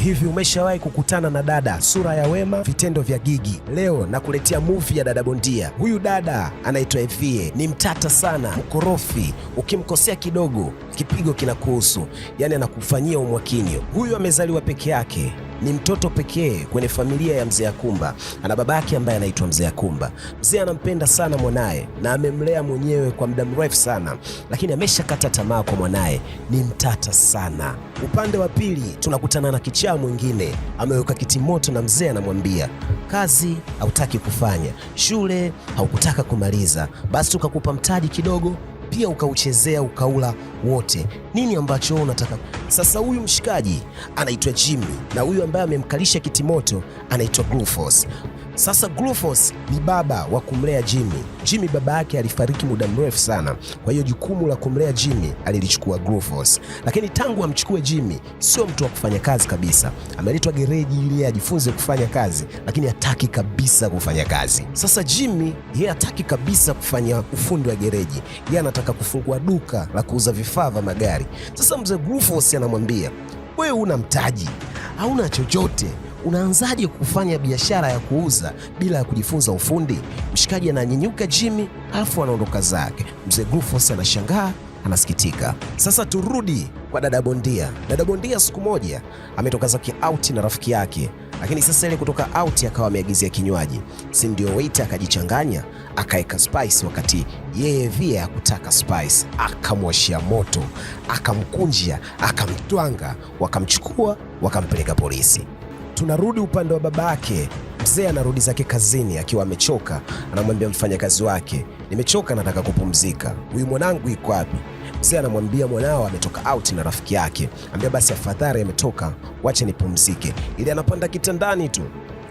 Hivi umeshawahi kukutana na dada sura ya wema, vitendo vya gigi? Leo nakuletea movie ya dada bondia. Huyu dada anaitwa Evie, ni mtata sana, mkorofi. Ukimkosea kidogo, kipigo kinakuhusu, yani anakufanyia umwakinyo. Huyu amezaliwa peke yake, ni mtoto pekee kwenye familia ya Mzee Akumba. Ana babake ambaye anaitwa Mzee Akumba. Mzee anampenda sana mwanaye na amemlea mwenyewe kwa muda mrefu sana, lakini ameshakata tamaa kwa mwanaye, ni mtata sana. Upande wa pili tunakutana na kichaa mwingine, ameweka kiti moto na mzee anamwambia, kazi hautaki kufanya, shule haukutaka kumaliza, basi tukakupa mtaji kidogo pia ukauchezea ukaula wote. Nini ambacho unataka? Sasa huyu mshikaji anaitwa Jimmy na huyu ambaye amemkalisha kitimoto anaitwa Glufos. Sasa Glufos ni baba wa kumlea Jimmy. Jimmy baba yake alifariki muda mrefu sana, kwa hiyo jukumu la kumlea Jimmy alilichukua Glufos. Lakini tangu amchukue Jimmy, sio mtu wa kufanya kazi kabisa. Ameletwa gereji ili ajifunze kufanya kazi, lakini hataki kabisa kufanya kazi. Sasa Jimmy yeye hataki kabisa kufanya ufundi wa gereji, yeye anataka kufungua duka la kuuza vifaa vya magari. Sasa mzee Glufos anamwambia, wewe una mtaji, hauna chochote, unaanzaje kufanya biashara ya kuuza bila ya kujifunza ufundi? Mshikaji ananyenyuka Jimmy, alafu anaondoka zake. Mzee Glufos anashangaa, anasikitika. Sasa turudi kwa dada bondia. Dada bondia siku moja ametoka zake out na rafiki yake, lakini sasa ile kutoka out akawa ameagizia kinywaji, si ndio waiter akajichanganya akaeka spice, wakati yeye vile hakutaka spice, akamwashia moto, akamkunjia, akamtwanga, wakamchukua wakampeleka polisi. Tunarudi upande wa babake. Mzee anarudi zake kazini akiwa amechoka, anamwambia mfanyakazi wake, nimechoka, nataka kupumzika. Huyu mwanangu yuko wapi? Mzee anamwambia mwanao ametoka out na rafiki yake. Ambia basi afadhali ametoka, wacha nipumzike. Ili anapanda kitandani tu,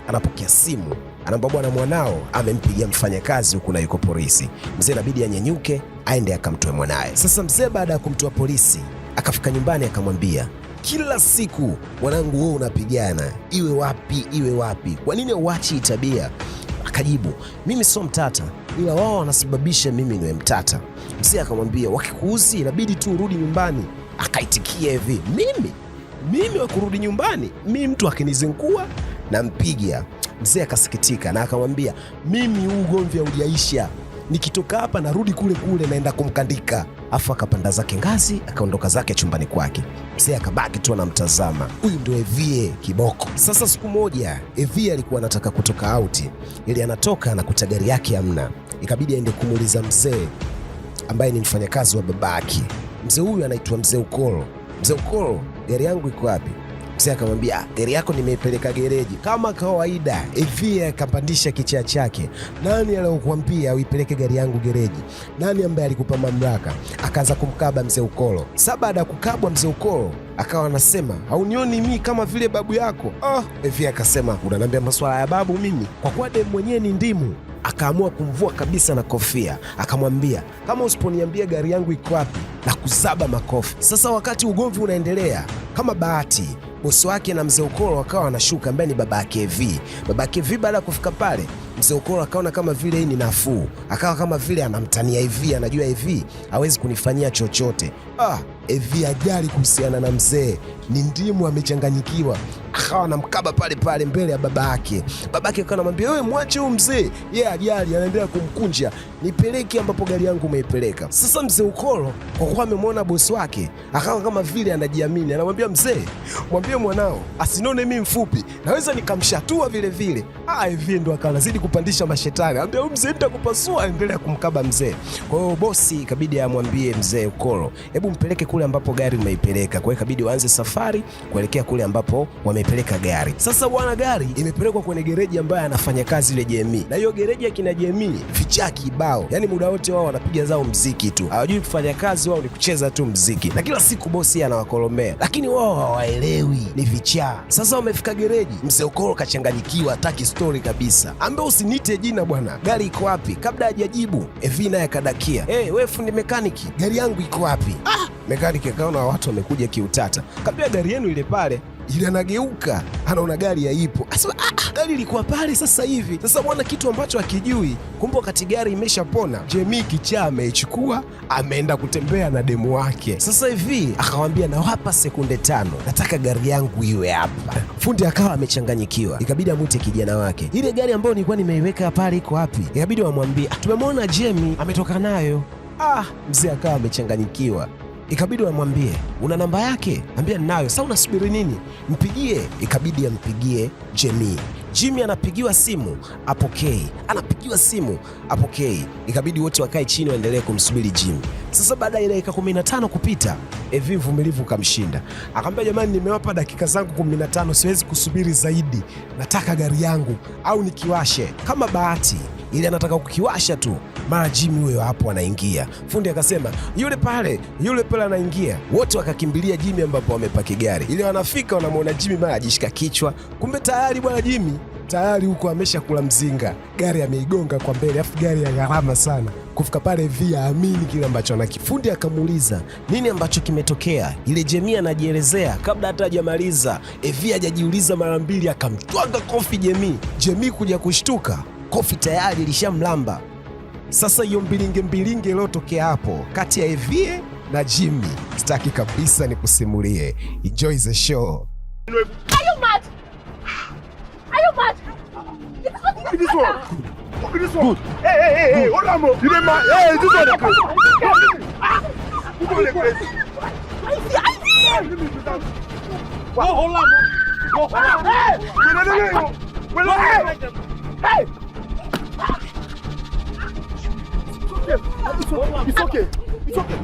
anapokea simu, anaambia bwana, mwanao amempigia mfanyakazi huku na yuko polisi. Mzee inabidi anyenyuke aende akamtoe mwanae. Sasa mzee baada ya kumtoa polisi akafika nyumbani, akamwambia, kila siku mwanangu wewe unapigana, iwe wapi iwe wapi, kwa nini uachi tabia? Akajibu, mimi sio mtata, ila wao wanasababisha mimi niwe mtata. Mzee akamwambia, wakikuuzi inabidi tu urudi nyumbani. Akaitikia hivi, mimi wa kurudi nyumbani? Mimi mtu akinizingua na mpigia. Mzee akasikitika na akamwambia, mimi huu ugomvi haujaisha, nikitoka hapa narudi kule kule naenda kumkandika. Afu akapanda zake ngazi akaondoka zake chumbani kwake. Mzee akabaki tu anamtazama. Huyu ndio Evie kiboko. Sasa siku moja Evie alikuwa anataka kutoka out, ili anatoka anakuta gari yake hamna, ikabidi aende kumuuliza mzee ambaye ni mfanyakazi wa babake. Mzee huyu anaitwa Mzee Ukolo. Mzee Ukolo, gari yangu iko wapi? Mzee akamwambia, gari yako nimeipeleka gereji. Kama kawaida Evie akapandisha kichaa chake, nani aliyokuambia uipeleke gari yangu gereji? Nani ambaye alikupa mamlaka? Akaanza kumkaba Mzee Ukolo. Sasa baada ya kukabwa Mzee Ukolo akawa anasema, haunioni mimi kama vile babu yako? Evie akasema, unaniambia maswala ya babu mimi? Kwa kuwa dem mwenyewe ni ndimu, akaamua kumvua kabisa na kofia, akamwambia, kama usiponiambia gari yangu iko wapi na kuzaba makofi. Sasa wakati ugomvi unaendelea, kama bahati bosi wake na Mzee Ukolo wakawa wanashuka, ambaye ni babake Evie. Babake Evie baada ya kufika pale, Mzee Ukolo akaona kama vile hii ni nafuu, akawa kama vile anamtania Evie, anajua Evie hawezi kunifanyia chochote. Evie ajali kuhusiana na mzee, ni ndimu amechanganyikiwa, akawa anamkaba pale pale mbele ya babake. Babake akawa anamwambia, wewe mwache huyu mzee, yeye ajali, anaendelea kumkunja, nipeleke ambapo gari yangu umeipeleka. Sasa Mzee Ukolo kwa kuwa amemwona bosi wake, akawa kama vile anajiamini, anamwambia mzee, mwambie mwanao asinone mimi mfupi, naweza nikamshatua vile vile. Evie ndo akawa anazidi kupandisha mashetani, anambia huyu mzee nitakupasua, endelea kumkaba mzee. Kwa hiyo bosi ikabidi amwambie Mzee Ukolo, hebu mpeleke kule ambapo gari umeipeleka. Kwa hiyo ikabidi waanze safari kuelekea kule ambapo wamepeleka gari. Sasa bwana, gari imepelekwa kwenye gereji ambayo anafanya kazi ile Jemii, na hiyo gereji akina Jemii vichaa kibao, yani muda wote wao wanapiga zao mziki tu, hawajui kufanya kazi, wao ni kucheza tu mziki, na kila siku bosi anawakolomea, lakini wao hawaelewi, ni vichaa. Sasa wamefika gereji, Mzee Ukolo kachanganyikiwa, hataki story kabisa, ambaye usinite jina bwana, gari iko wapi? Kabla hajajibu Evie naye akadakia, wewe fundi mekaniki, gari yangu iko wapi? Mekaniki akaona watu wamekuja kiutata, kabla gari yenu ile pale, ili anageuka anaona gari haipo. Asema gari ilikuwa pale sasa hivi. Sasa bwana, kitu ambacho hakijui, kumbe wakati gari imeshapona, Jemmy kichaa ameichukua ameenda kutembea na demu wake. Sasa hivi akamwambia, nawapa sekunde 5, nataka gari yangu iwe hapa. Fundi akawa amechanganyikiwa, ikabidi amwite kijana wake, ile gari ambayo nilikuwa nimeiweka pale iko wapi? Ikabidi wamwambie, tumemwona Jemmy ametoka nayo. Mzee akawa amechanganyikiwa, ikabidi wamwambie, una namba yake? Ambia ninayo. Sasa unasubiri nini? Mpigie. Ikabidi ampigie Jemmy. Jimmy anapigiwa simu apokei, anapigiwa simu apokei. Ikabidi wote wakae chini waendelee kumsubiri Jimmy. Sasa baada ya dakika 15 kupita, Evi mvumilivu kamshinda, akamwambia, jamani, nimewapa dakika zangu 15, siwezi kusubiri zaidi, nataka gari yangu au nikiwashe. Kama bahati ile anataka kukiwasha tu, mara Jimmy huyo hapo anaingia. Fundi akasema, yule pale anaingia. Wote wakakimbilia Jimmy ambapo wamepaki gari. Ile wanafika wanamwona Jimmy, mara ajishika kichwa, kumbe tayari bwana Jimmy tayari huko ameshakula mzinga, gari ameigonga kwa mbele, afu gari ya gharama sana. Kufika pale Evi aamini kile ambacho anakifundi. Akamuuliza nini ambacho kimetokea. Ile Jemmy anajielezea, kabla hata hajamaliza Evi hajajiuliza mara mbili, akamtwaga kofi Jemmy. Jemmy kuja kushtuka, kofi tayari lishamlamba. Sasa hiyo mbilinge iliyotokea hapo kati ya Evi na Jimmy sitaki kabisa nikusimulie. Enjoy the show. Are you mad? Are you mad? Look at this one. Look at this one. Hey, hold on, bro. You didn't mind. Hey, this one is crazy. This one is crazy. I see. Wow, hold on, bro. Hold on. Hey! Hey! It's okay. It's okay.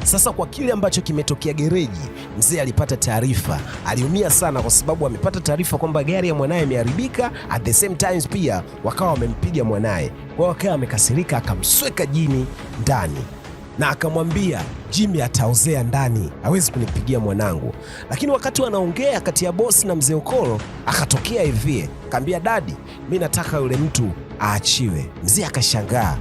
Sasa kwa kile ambacho kimetokea gereji, mzee alipata taarifa, aliumia sana kwa sababu amepata taarifa kwamba gari ya mwanaye imeharibika. At the same times pia wakawa wamempiga mwanaye, kwa hiyo akawa amekasirika, akamsweka Jimmy ndani na akamwambia, Jimmy ataozea ndani, hawezi kunipigia mwanangu. Lakini wakati wanaongea kati ya boss na mzee Okoro, akatokea Evi akamwambia, dadi, mimi nataka yule mtu aachiwe. Mzee akashangaa,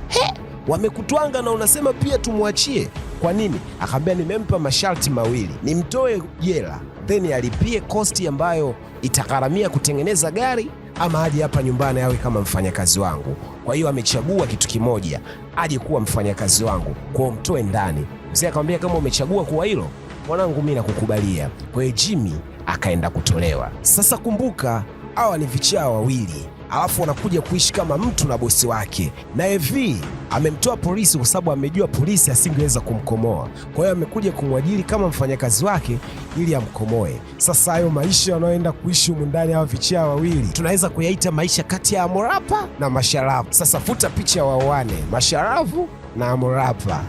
wamekutwanga na unasema pia tumwachie? Kwa nini? Akamwambia, nimempa masharti mawili, nimtoe jela then alipie kosti ambayo itagharamia kutengeneza gari, ama aje hapa nyumbani awe kama mfanyakazi wangu. Kwa hiyo amechagua kitu kimoja, aje kuwa mfanyakazi wangu, kwa mtoe ndani. Mzee akamwambia, kama umechagua kuwa hilo, mwanangu, mimi nakukubalia. Kwa hiyo Jimmy akaenda kutolewa. Sasa kumbuka, hawa ni vichaa wawili, alafu wanakuja kuishi kama mtu na bosi wake, na Evi amemtoa polisi kwa sababu amejua polisi asingeweza kumkomoa. Kwa hiyo amekuja kumwajiri kama mfanyakazi wake ili amkomoe. Sasa hayo maisha wanaoenda kuishi humu ndani hawa vichaa wawili, tunaweza kuyaita maisha kati ya Amorapa na Masharafu. Sasa futa picha waoane, Masharafu na Amorapa.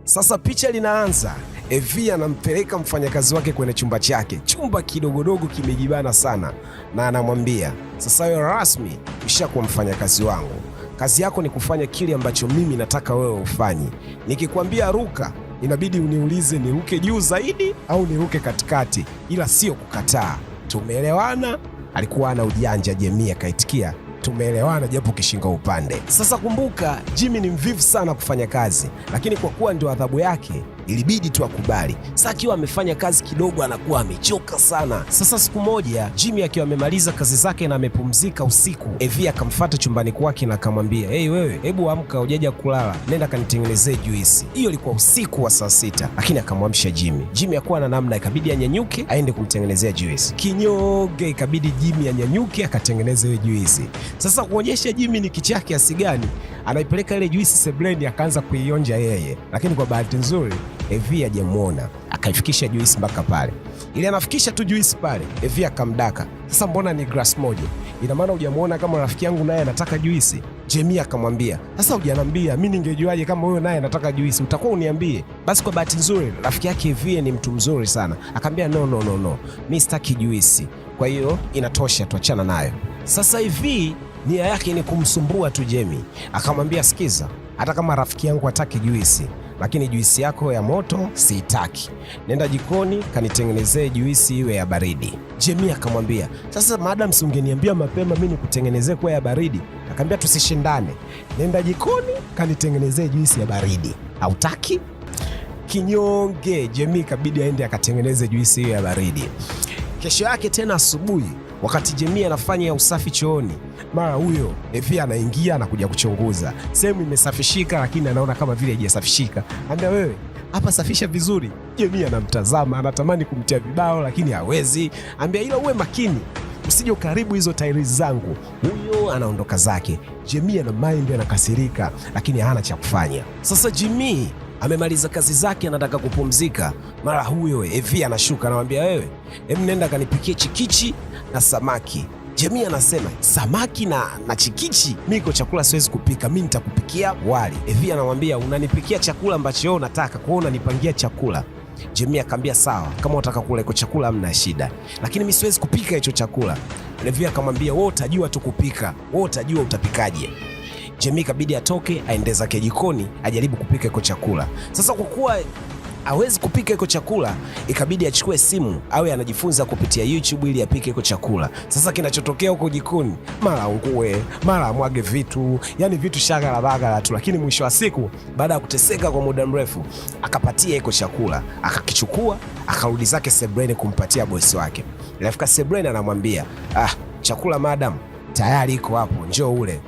Sasa picha linaanza, Evi anampeleka mfanyakazi wake kwenye chumba chake, chumba kidogodogo kimejibana sana, na anamwambia, sasa wewe rasmi ushakuwa mfanyakazi wangu, kazi yako ni kufanya kile ambacho mimi nataka wewe ufanye. Nikikwambia ruka, inabidi uniulize niruke juu zaidi au niruke katikati, ila sio kukataa. Tumeelewana? Alikuwa ana ujanja. Jemmy akaitikia, tumeelewana japo kishinga upande. Sasa kumbuka, Jimmy ni mvivu sana kufanya kazi, lakini kwa kuwa ndio adhabu yake ilibidi tu akubali. Sasa akiwa amefanya kazi kidogo anakuwa amechoka sana. Sasa siku moja Jimmy akiwa amemaliza kazi zake na amepumzika usiku, Evi akamfuata chumbani kwake na akamwambia, hey wewe, hebu amka, hujaja kulala, nenda kanitengenezee juisi. Hiyo ilikuwa usiku wa saa 6, lakini akamwamsha Jimmy. Jimmy hakuwa na namna, ikabidi anyanyuke aende kumtengenezea juisi. Kinyoge, ikabidi Jimmy anyanyuke akatengeneze ile juisi. Sasa kuonyesha Jimmy ni kichaa kiasi gani, anaipeleka ile juisi sebleni, akaanza kuionja yeye, lakini kwa bahati nzuri Evi hajamuona, akaifikisha juisi mpaka pale. Ili anafikisha tu juisi pale, Evi akamdaka, sasa mbona ni glass moja? Ina maana hujamuona kama rafiki yangu naye anataka juisi? Jamie akamwambia, sasa hujaniambia, mimi ningejuaje kama wewe naye anataka juisi? Utakuwa uniambie. Basi kwa bahati nzuri rafiki yake Evie ni mtu mzuri sana, akamwambia no, mimi sitaki juisi, kwa hiyo inatosha, tuachana nayo. Sasa Evie nia yake ni kumsumbua tu Jamie. Akamwambia, sikiza, hata kama rafiki yangu hataki juisi, lakini juisi yako ya moto siitaki. Nenda jikoni kanitengenezee juisi iwe ya baridi. Jamie akamwambia, sasa madam, si ungeniambia mapema mimi nikutengenezee kwa ya baridi? Akamwambia, tusishindane, nenda jikoni kanitengenezee juisi ya baridi. Hautaki? Kinyonge. Jamie kabidi aende akatengeneze juisi hiyo ya baridi. Kesho yake tena asubuhi, wakati Jamie anafanya usafi chooni, mara huyo Evie anaingia na kuja kuchunguza. Sehemu imesafishika lakini anaona kama vile haijasafishika. Anambia, wewe hapa safisha vizuri. Jamie anamtazama, anatamani kumtia vibao lakini hawezi. Anambia, ila uwe makini, usije ukaribu hizo tairi zangu. Huyo anaondoka zake. Jamie ana mind, anakasirika lakini hana cha kufanya. Sasa Jamie amemaliza kazi zake, anataka kupumzika. Mara huyo Evie anashuka, anamwambia, wewe nenda kanipikie chikichi na samaki. Jamie anasema, samaki na chikichi? Miko chakula siwezi kupika, mimi nitakupikia wali. Evie anamwambia, unanipikia chakula ambacho wewe unataka, kwa hiyo unanipangia chakula. Jamie akamwambia, sawa, kama unataka kula iko chakula hamna shida, lakini mimi siwezi kupika hicho chakula. Evie akamwambia, wewe utajua tu kupika, wewe utajua utapikaje. Jamie kabidi atoke aende zake jikoni ajaribu kupika iko chakula. Sasa kwa kuwa hawezi kupika iko chakula, ikabidi achukue simu awe anajifunza kupitia YouTube ili apike iko chakula. Sasa kinachotokea huko jikoni, mara ungue, mara amwage vitu, yani vitu shagala bagala tu, lakini mwisho wa siku baada ya kuteseka kwa muda mrefu akapatia iko chakula, akakichukua akarudi zake sebreni kumpatia bosi wake. Alifika sebreni anamwambia, chakula madam tayari iko hapo, njoo ule.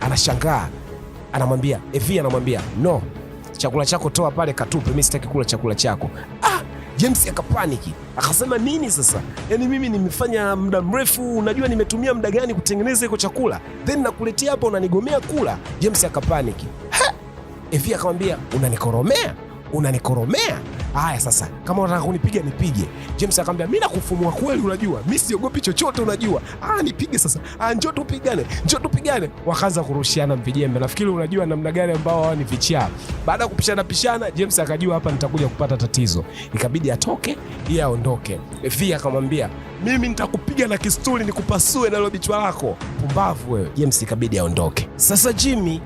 Anashangaa, anamwambia Evie, anamwambia, no, chakula chako toa pale katupe, mimi sitaki kula chakula chako. James akapaniki, akasema, nini sasa? Yaani mimi nimefanya muda mrefu, unajua nimetumia muda gani kutengeneza iko chakula, then nakuletea hapa unanigomea kula? James akapaniki. Evie akamwambia, unanikoromea? Haya sasa, kama unataka kunipiga nipige. James akamwambia, mimi nakufumua kweli, unajua mimi siogopi chochote, unajua. Nipige sasa. Njoo tupigane. Wakaanza kurushiana vijembe. Nafikiri unajua namna gani ambao wao ni vichaa. Baada ya kupishana, James akajua hapa nitakuja kupata tatizo. Ikabidi atoke, yeye aondoke. Evie akamwambia, mimi nitakupiga na kistuli nikupasue na bichwa lako. Pumbavu wewe. James ikabidi aondoke. Sasa Jimmy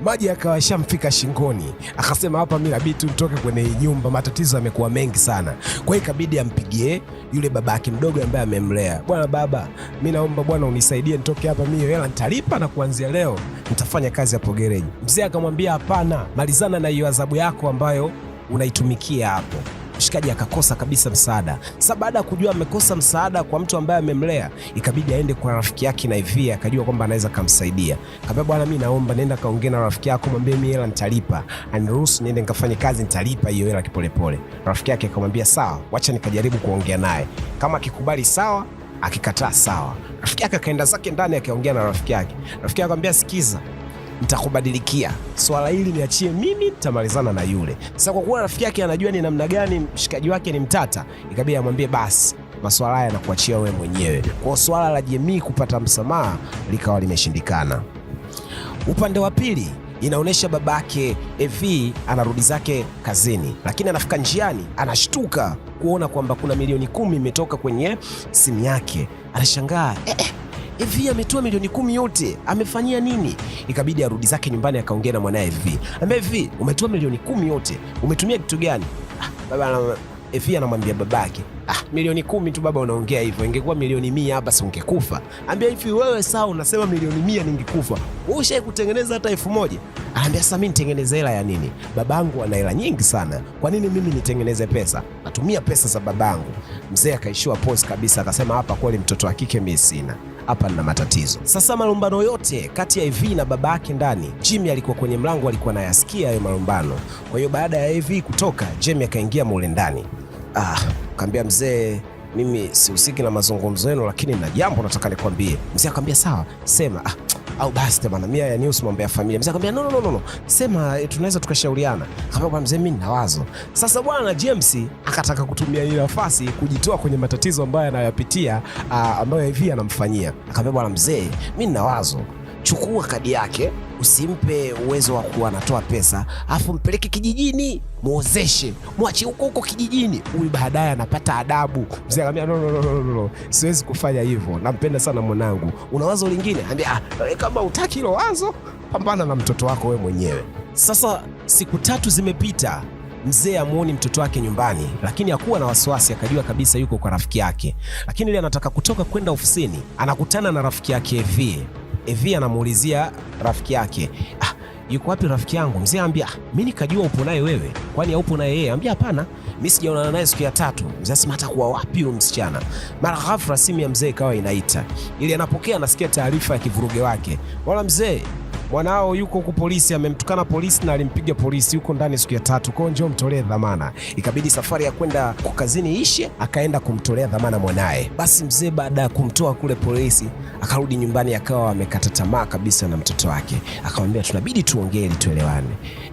maji akawa shamfika shingoni, akasema, hapa mimi inabidi tutoke kwenye nyumba, matatizo yamekuwa mengi sana. Kwa hiyo ikabidi ampigie yule babake mdogo ambaye amemlea. Bwana baba, mimi naomba bwana unisaidie nitoke hapa, mimi hela nitalipa na kuanzia leo nitafanya kazi hapo gereji. Mzee akamwambia, hapana, malizana na hiyo adhabu yako ambayo unaitumikia hapo. Mshikaji akakosa kabisa msaada. Sasa baada ya kujua amekosa msaada kwa mtu ambaye amemlea, ikabidi aende kwa rafiki yake na Evie, akajua kwamba anaweza kumsaidia. Akamwambia, bwana mimi naomba nenda kaongea na rafiki yako, mwambie mimi hela nitalipa, aniruhusu niende nikafanye kazi, nitalipa hiyo hela kipolepole. Rafiki yake akamwambia, sawa, wacha nikajaribu kuongea naye, kama akikubali sawa, akikataa sawa. Rafiki yake akaenda zake ndani akaongea na rafiki yake. Rafiki yake akamwambia, sikiza, nitakubadilikia, swala hili niachie mimi, nitamalizana na yule. Sasa kwa kuwa rafiki yake anajua ni namna gani mshikaji wake ni mtata, ikabidi amwambie, basi masuala haya nakuachia wewe mwenyewe. Kwa swala la Jamie kupata msamaha likawa limeshindikana. Upande wa pili inaonyesha babake Evie anarudi zake kazini, lakini anafika njiani anashtuka kuona kwamba kuna milioni 10 imetoka kwenye simu yake. Anashangaa, Evie ametoa milioni 10 yote, amefanyia nini? Ikabidi arudi zake nyumbani akaongea na mwanae Evie. Ambaye, Evie, umetoa milioni 10 yote, umetumia kitu gani? Baba Evie anamwambia babake, milioni 10 tu baba, unaongea hivyo, ingekuwa milioni 100 hapa si ungekufa. Ambia hivi, wewe sawa unasema milioni 100 ningekufa, wewe ushawahi kutengeneza hata 1000? Anambia, sasa mimi nitengeneze hela ya nini? Babangu ana hela nyingi sana, kwa nini mimi nitengeneze pesa? Natumia pesa za babangu. Mzee akaishiwa pause kabisa, akasema, hapa kweli mtoto wa kike mimi sina, hapa nina matatizo. Sasa malumbano yote kati ya Evie na baba yake ndani, Jimmy alikuwa kwenye mlango, alikuwa anayasikia hayo malumbano. Kwa hiyo baada ya Evie kutoka, Jimmy akaingia mule ndani. Kaambia, mzee, mimi sihusiki na mazungumzo yenu, lakini na jambo nataka nikwambie. Mzee akamwambia, sawa, sema. Au basi bwana, mimi ya news mambo ya familia. Mzee akamwambia, no, sema, tunaweza tukashauriana. Akamwambia, mzee, mimi nina wazo. Sasa bwana James akataka kutumia ile nafasi kujitoa kwenye matatizo ambayo anayapitia, ambayo Evie anamfanyia. Akamwambia, bwana mzee, mimi nina wazo, chukua kadi yake, usimpe uwezo wa kuwa anatoa pesa, afu mpeleke kijijini, muozeshe, mwache huko kijijini, huyu baadaye anapata adabu. Mzee akamwambia no, siwezi kufanya hivyo, nampenda sana mwanangu. Una wazo lingine? Ambia kama utaki hilo wazo, pambana na mtoto wako wewe mwenyewe. Sasa siku 3 zimepita, mzee amuoni mtoto wake nyumbani, lakini hakuwa na wasiwasi, akajua kabisa yuko kwa rafiki yake. Lakini ile anataka kutoka kwenda ofisini, anakutana na rafiki yake Evie. Evie anamuulizia rafiki yake, yuko wapi rafiki yangu? Mzee anambia, mimi nikajua upo naye wewe, kwani haupo naye yeye? Anambia hapana, mimi sijaonana naye siku ya 3. Mzee asema atakuwa wapi huyo msichana? Mara ghafla simu ya mzee ikawa inaita. Ili anapokea anasikia taarifa ya kivuruge wake. Wala mzee, mwanao yuko huko polisi, amemtukana polisi na alimpiga polisi, yuko ndani siku ya 3, kwa njoo mtolee dhamana. Ikabidi safari ya kwenda kazini ishe, akaenda kumtolea dhamana mwanae. Basi mzee baada ya kumtoa kule polisi, akarudi nyumbani, akawa amekata tamaa kabisa na mtoto wake. Akamwambia, tunabidi tuongee ili tuelewane.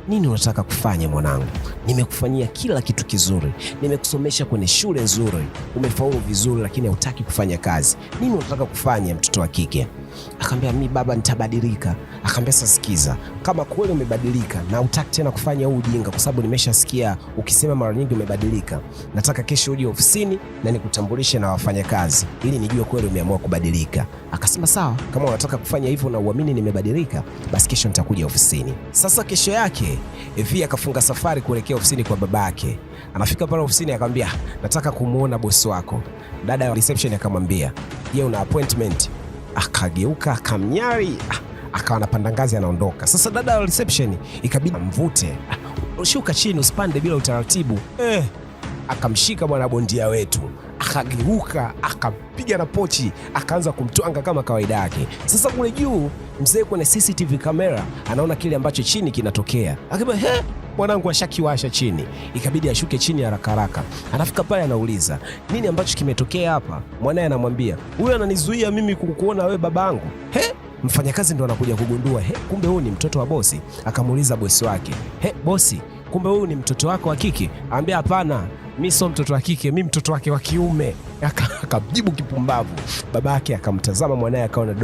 Nini unataka kufanya mwanangu? Nimekufanyia kila kitu kizuri, nimekusomesha kwenye shule nzuri, umefaulu vizuri, lakini hutaki kufanya kazi. Nini unataka kufanya, mtoto wa kike? Akamwambia, mimi baba nitabadilika. Akamwambia, sasa sikiza, kama kweli umebadilika na hutaki tena kufanya huu ujinga, kwa sababu nimeshasikia ukisema mara nyingi umebadilika, nataka kesho uje ofisini na nikutambulishe na wafanyakazi ili nijue kweli umeamua kubadilika. Akasema sawa, kama unataka kufanya hivyo na uamini nimebadilika, basi kesho nitakuja ofisini. Sasa kesho yake Evie akafunga safari kuelekea ofisini kwa babake. Anafika pale ofisini, akamwambia, nataka kumuona bosi wako. Dada ya reception akamwambia, je, una appointment? Akageuka akamnyari, akawa anapanda ngazi anaondoka. Sasa dada ya reception ikabidi mvute, shuka chini usipande bila utaratibu. Akamshika bwana bondia wetu, akageuka akapiga na pochi, akaanza kumtwanga kama kawaida yake. Sasa kule juu mzee kwenye CCTV kamera anaona kile ambacho chini kinatokea. Akasema, mwanangu ashakiwasha chini. Ikabidi ashuke chini haraka haraka. Anafika pale anauliza, nini ambacho kimetokea hapa? Mwanae anamwambia, huyu ananizuia mimi kukuona wewe babangu. Mfanyakazi ndo anakuja kugundua, kumbe huyu ni mtoto wa bosi. Akamuuliza bosi wake, bosi, kumbe huyu ni mtoto wako wa kike? Anambia, hapana, mimi sio mtoto wa kike, mimi mtoto wake wa kiume. Akajibu kipumbavu. Babake akamtazama mwanae, akaona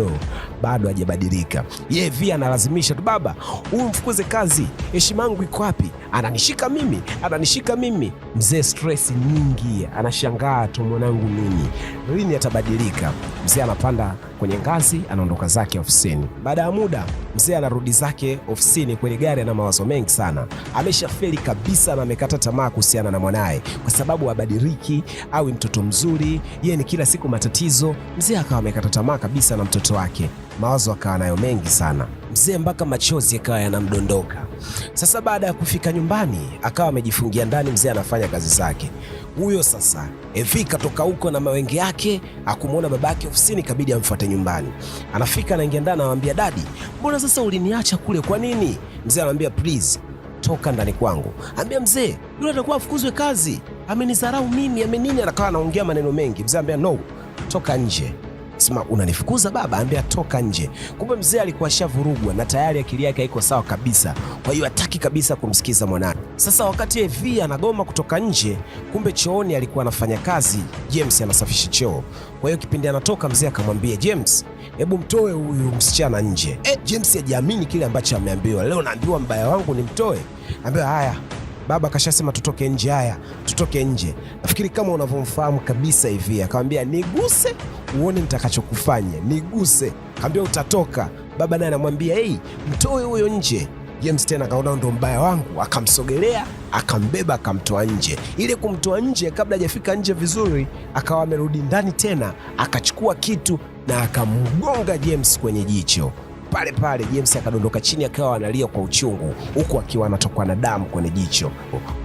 bado hajabadilika. Yeye via analazimisha tu, baba, huyu mfukuze kazi, heshima yangu iko wapi? Ananishika mimi. Mzee stress nyingi, anashangaa tu, mwanangu nini, lini atabadilika? Mzee anapanda kwenye ngazi, anaondoka zake ofisini. Baada ya muda mzee anarudi zake ofisini kwenye gari, ana mawazo mengi sana. Ameshafeli kabisa na amekata tamaa kuhusiana na mwanae, kwa sababu habadiliki, awe mtoto mzuri, yeye ni kila siku matatizo. Mzee akawa amekata tamaa kabisa na mtoto wake, mawazo akawa nayo mengi sana mzee, mpaka machozi akawa yanamdondoka. Sasa baada ya kufika nyumbani, akawa amejifungia ndani, mzee anafanya kazi zake. Huyo sasa Evie katoka huko na mawenge yake, akumwona babake ofisini, kabidi amfuate nyumbani. Anafika, anaingia ndani, anamwambia, dadi, mbona sasa uliniacha kule, kwa nini? Mzee anamwambia, please toka ndani kwangu. Anambia, mzee, yule atakuwa afukuzwe kazi, amenidharau mimi, amenini. Anakaa anaongea maneno mengi. Mzee anambia, no, toka nje. Sema, unanifukuza baba? Anambia, toka nje. Kumbe mzee alikuwa shavurugwa na tayari akili yake haiko sawa kabisa, kwa hiyo hataki kabisa kumsikiza mwanae. Sasa wakati Evie anagoma kutoka nje, kumbe chooni alikuwa anafanya kazi James, anasafisha choo. Kwa hiyo kipindi anatoka, mzee akamwambia, James, hebu mtoe huyu msichana nje. James hajaamini kile ambacho ameambiwa. Leo naambiwa mbaya wangu nimtoe? Anambia, haya baba kashasema tutoke nje. Haya, tutoke nje. Nafikiri kama unavyomfahamu kabisa hivi. Akamwambia, niguse uone nitakachokufanya, niguse. Akamwambia, utatoka. Baba naye anamwambia, mtoe huyo nje. James tena kaona ndo mbaya wangu, akamsogelea, akambeba, akamtoa nje. Ile kumtoa nje, kabla hajafika nje vizuri, akawa amerudi ndani tena, akachukua kitu na akamgonga James kwenye jicho. Pale pale James akadondoka chini, akawa analia kwa uchungu, huku akiwa anatokwa na damu kwenye jicho.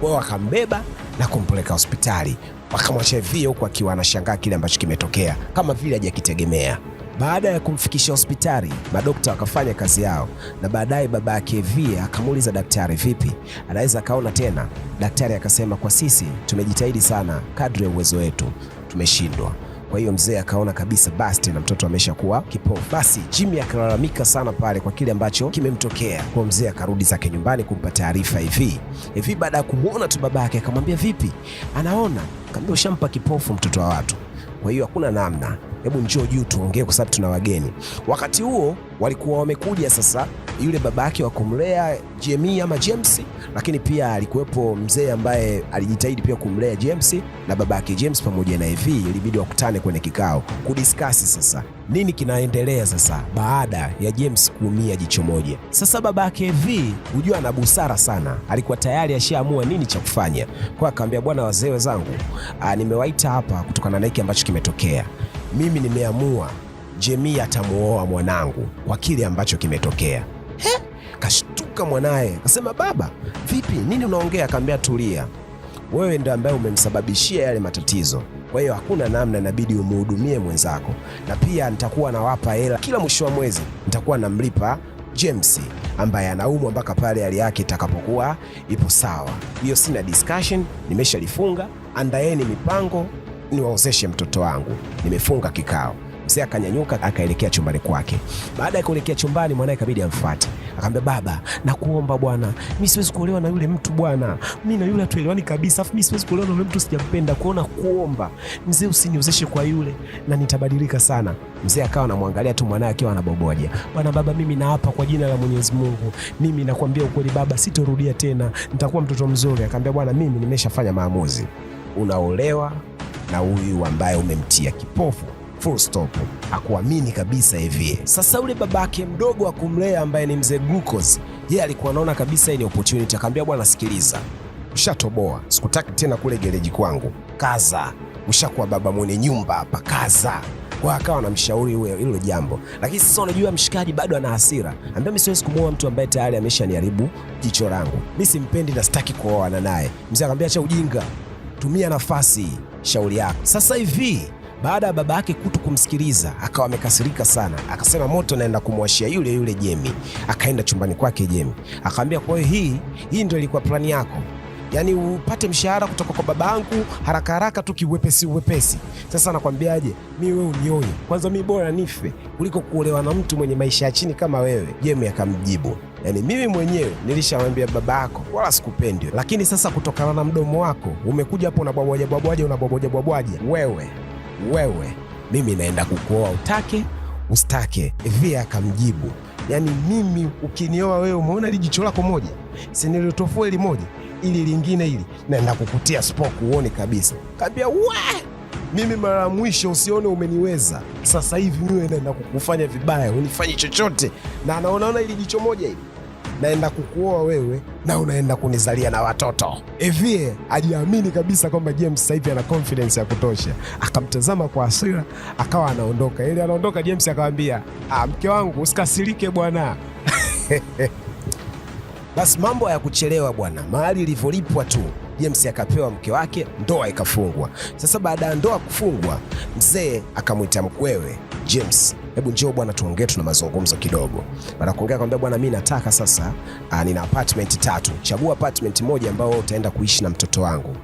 Wao akambeba na kumpeleka hospitali, wakamwacha Evie huku akiwa anashangaa kile ambacho kimetokea, kama vile hajakitegemea. Baada ya kumfikisha hospitali, madokta wakafanya kazi yao, na baadaye baba yake Evie akamuuliza daktari, vipi, anaweza akaona tena? Daktari akasema, kwa sisi tumejitahidi sana, kadri ya uwezo wetu tumeshindwa. Kwa hiyo mzee akaona kabisa basi tena mtoto ameshakuwa kipofu. Basi Jimmy akalalamika sana pale kwa kile ambacho kimemtokea. Kwa mzee akarudi zake nyumbani kumpa taarifa Evie baada ya kumuona tu babake akamwambia, vipi, anaona? Akamwambia, ushampa kipofu mtoto wa watu, kwa hiyo hakuna namna, hebu njoo juu tuongee kwa sababu tuna wageni. Wakati huo walikuwa wamekuja sasa yule baba yake wa kumlea Jamie ama James, lakini pia alikuwepo mzee ambaye alijitahidi pia kumlea James, na baba yake James pamoja na Evie ilibidi wakutane kwenye kikao kudiskasi sasa nini kinaendelea sasa baada ya James kuumia jicho moja. Sasa baba yake Evie hujua ana busara sana, alikuwa tayari ashaamua nini cha kufanya. Kwa akamwambia, bwana wazee wenzangu, nimewaita hapa kutokana na hiki ambacho kimetokea. Mimi nimeamua Jamie atamuoa mwanangu kwa kile ambacho kimetokea. Kashtuka mwanaye, akasema, baba vipi, nini unaongea? Akamwambia, tulia, wewe ndio ambaye umemsababishia yale matatizo, kwa hiyo hakuna namna, inabidi umhudumie mwenzako, na pia nitakuwa nawapa hela kila mwisho wa mwezi, nitakuwa namlipa James ambaye anaumwa mpaka pale hali yake itakapokuwa ipo sawa. Hiyo sina discussion, nimeshalifunga. Andaeni mipango niwaozeshe mtoto wangu, nimefunga kikao. Mzee akanyanyuka akaelekea chumbani kwake. Baada ya kuelekea chumbani, mwanae kabidi amfuate. Akamwambia, baba nakuomba bwana, mimi siwezi kuolewa na yule mtu bwana, mimi na yule hatuelewani kabisa, afu mimi siwezi kuolewa na yule mtu, sijampenda. Kuona kuomba mzee, usiniozeshe kwa yule na nitabadilika sana. Mzee akawa anamwangalia tu mwanae akiwa anaboboja. Bwana baba, mimi naapa kwa jina la Mwenyezi Mungu, mimi nakwambia ukweli baba, sitorudia tena, nitakuwa mtoto mzuri. Akamwambia, bwana mimi nimeshafanya maamuzi, unaolewa na huyu ambaye umemtia kipofu. Full stop. Hakuamini kabisa hivi. Sasa ule babake mdogo wa kumlea ambaye ni mzee Glucose, yeye alikuwa anaona kabisa hii ni opportunity. Akamwambia, bwana sikiliza, ushatoboa, sikutaki tena kule gereji kwangu, kaza, ushakuwa baba mwenye nyumba hapa, kaza. Kwa akawa anamshauri hilo jambo, lakini sasa unajua mshikaji bado ana hasira. Anambia, mimi siwezi kumuoa mtu ambaye tayari ameshaniharibu jicho langu, mimi simpendi na sitaki kuoana naye. Mzee akamwambia, acha ujinga, tumia nafasi, shauri yako. Sasa hivi baada ya baba yake kutu kumsikiliza, akawa amekasirika sana, akasema moto naenda kumwashia yule Jamie. Akaenda chumbani kwake Jamie, akamwambia, kwa hiyo hii ndio ilikuwa plani yako, yaani upate mshahara kutoka kwa babangu haraka haraka tu kiwepesi. Sasa nakwambiaje, mimi wewe unioe kwanza, mimi bora nife kuliko kuolewa na mtu mwenye maisha ya chini kama wewe. Jamie akamjibu, yaani mimi mwenyewe nilishamwambia baba yako wala sikupendi, lakini sasa kutokana na mdomo wako umekuja hapo unabwabwaja wewe mimi naenda kukuoa utake usitake. Evie akamjibu, yaani mimi ukinioa wewe, umeona ile jicho lako moja, si nilitofoa ile moja, ili lingine ili naenda kukutia spoke uone kabisa. Kaambia, mimi mara mwisho usione umeniweza, sasa hivi mimi naenda kukufanya vibaya, unifanye chochote, na anaona ile jicho moja ili naenda kukuoa wewe na unaenda kunizalia na watoto. Evie ajiamini kabisa kwamba James sasa hivi ana confidence ya kutosha. Akamtazama kwa hasira, akawa anaondoka. Ile anaondoka, James akamwambia, mke wangu usikasirike bwana. Basi mambo ya kuchelewa bwana, mahali ilivyolipwa tu James akapewa mke wake, ndoa ikafungwa. Sasa baada ya ndoa kufungwa, mzee akamwita mkwewe, James, hebu njoo bwana tuongee, tuna mazungumzo kidogo. Baada kuongea akamwambia, bwana mimi nataka sasa, nina apartment 3, chagua apartment moja ambayo utaenda kuishi na mtoto wangu.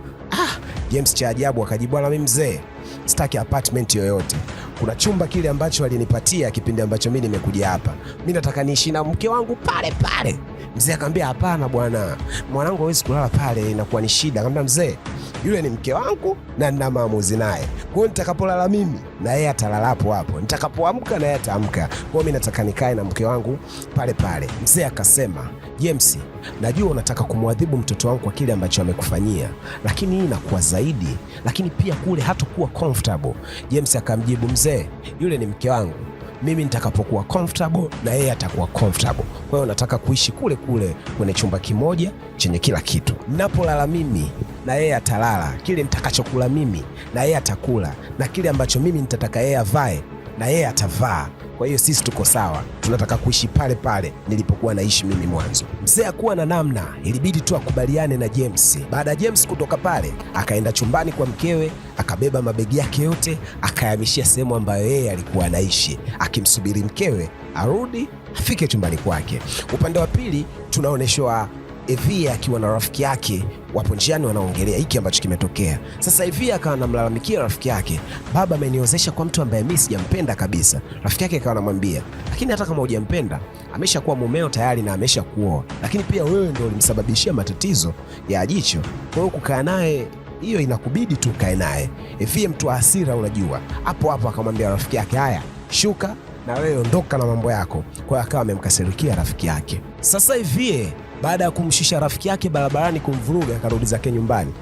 James cha ajabu akajibu, bwana mimi mzee sitaki apartment yoyote, kuna chumba kile ambacho alinipatia kipindi ambacho mimi nimekuja hapa, mimi nataka niishi na mke wangu pale pale. Mzee akamwambia, hapana bwana, mwanangu hawezi kulala pale, inakuwa ni shida. Akamwambia, mzee yule ni mke wangu na nina maamuzi naye, kwa hiyo nitakapolala mimi na yeye atalala hapo hapo, nitakapoamka na yeye ataamka, kwa hiyo mimi nataka nikae na mke wangu pale pale. Mzee akasema, James, najua unataka kumwadhibu mtoto wangu kwa kile ambacho amekufanyia, lakini hii inakuwa zaidi, lakini pia kule hatakuwa comfortable. James akamjibu, mzee yule ni mke wangu, mimi nitakapokuwa comfortable na yeye atakuwa comfortable, kwa hiyo nataka kuishi kule kule kwenye chumba kimoja chenye kila kitu. Ninapolala mimi na yeye atalala, kile nitakachokula mimi na yeye atakula, na kile ambacho mimi nitataka yeye avae na yeye atavaa. Kwa hiyo sisi tuko sawa, tunataka kuishi pale pale nilipokuwa naishi mimi mwanzo. Mzee hakuwa na namna, ilibidi tu akubaliane na James. Baada ya James kutoka pale, akaenda chumbani kwa mkewe, akabeba mabegi yake yote, akayahamishia sehemu ambayo yeye alikuwa anaishi, akimsubiri mkewe arudi afike chumbani kwake. Upande wa pili tunaoneshwa Evie akiwa na rafiki yake, wapo njiani wanaongelea hiki ambacho kimetokea. Sasa Evie akawa anamlalamikia rafiki yake, baba ameniozesha kwa mtu ambaye mimi sijampenda kabisa. Rafiki yake akawa anamwambia, lakini hata kama hujampenda, ameshakuwa mumeo tayari na ameshakuoa, lakini pia wewe ndio ulimsababishia matatizo ya jicho, kwa hiyo kukaa naye hiyo inakubidi tu kae naye. Evie mtu wa hasira, unajua. Hapo hapo akamwambia rafiki yake, haya shuka na wewe ondoka na mambo yako. Kwa hiyo akawa amemkasirikia rafiki yake. Sasa Evie baada ya kumshusha rafiki yake barabarani kumvuruga, akarudi zake nyumbani.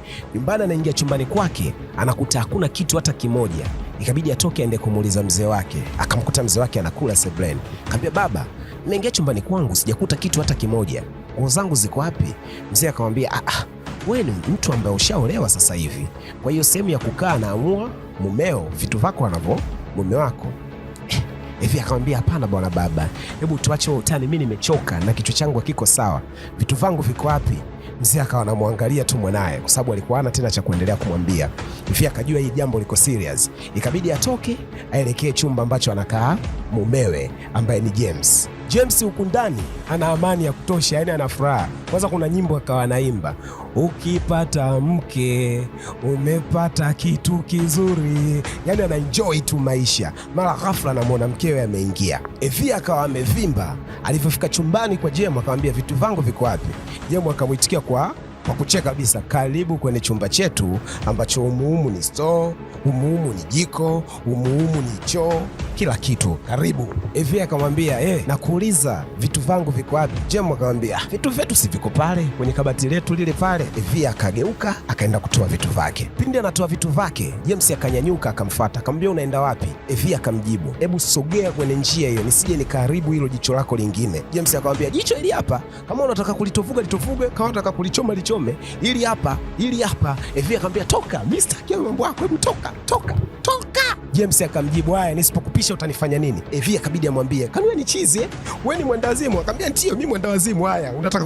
Anaingia chumbani kwake, anakuta hakuna kitu hata kimoja. Ikabidi atoke aende kumuuliza mzee wake. Akamkuta mzee wake anakula sebuleni. Akamwambia, baba, nimeingia chumbani kwangu sijakuta kitu hata kimoja. Nguo zangu ziko wapi? Mzee akamwambia, wewe ni mtu ambaye ushaolewa sasa hivi, kwa hiyo sehemu ya kukaa naamua mumeo vitu vako anavyo mume wako. Hivi akamwambia, hapana bwana baba, hebu tuache utani, mimi nimechoka na kichwa changu hakiko sawa, vitu vangu viko wapi? Mzee akawa anamwangalia tu mwanae kwa sababu alikuwa hana tena cha kuendelea kumwambia. Hivi akajua hii jambo liko serious. Ikabidi atoke aelekee chumba ambacho anakaa mumewe ambaye ni James. James huku ndani ana amani ya kutosha, yani ana furaha. Kwanza kuna nyimbo akawa anaimba, ukipata mke umepata kitu kizuri, yani ana enjoy tu maisha. Mara ghafla anamwona mkewe ameingia. Evie akawa amevimba. Alipofika chumbani kwa Jem akamwambia, vitu vangu viko wapi? Jem akamwitikia kwa kucheka kabisa, karibu kwenye chumba chetu ambacho umuhumu ni store, umuhumu ni jiko, umuhumu ni choo, kila kitu, karibu. Evie akamwambia, nakuuliza vitu vangu viko wapi? Jem akamwambia, vitu vyetu si viko pale kwenye kabati letu lile pale. Evie akageuka akaenda kutoa vitu vake. Pindi anatoa vitu vake, James akanyanyuka akamfuata, akamwambia, unaenda wapi? Evie akamjibu, hebu sogea kwenye njia hiyo nisije nikaharibu hilo jicho lako lingine. James akamwambia, jicho hili hapa, kama unataka kulitofuga litofuge, kama unataka kulichoma lichome, hili hapa, hili hapa. Evie akamwambia, toka, mimi sitaki mambo yako, hebu toka. James akamjibu, haya nisipokupisha utanifanya nini? Evie akabidi amwambie, kani wewe ni chizi wewe ni mwendawazimu? Akamwambia, ndio mimi mwendawazimu. Haya, unataka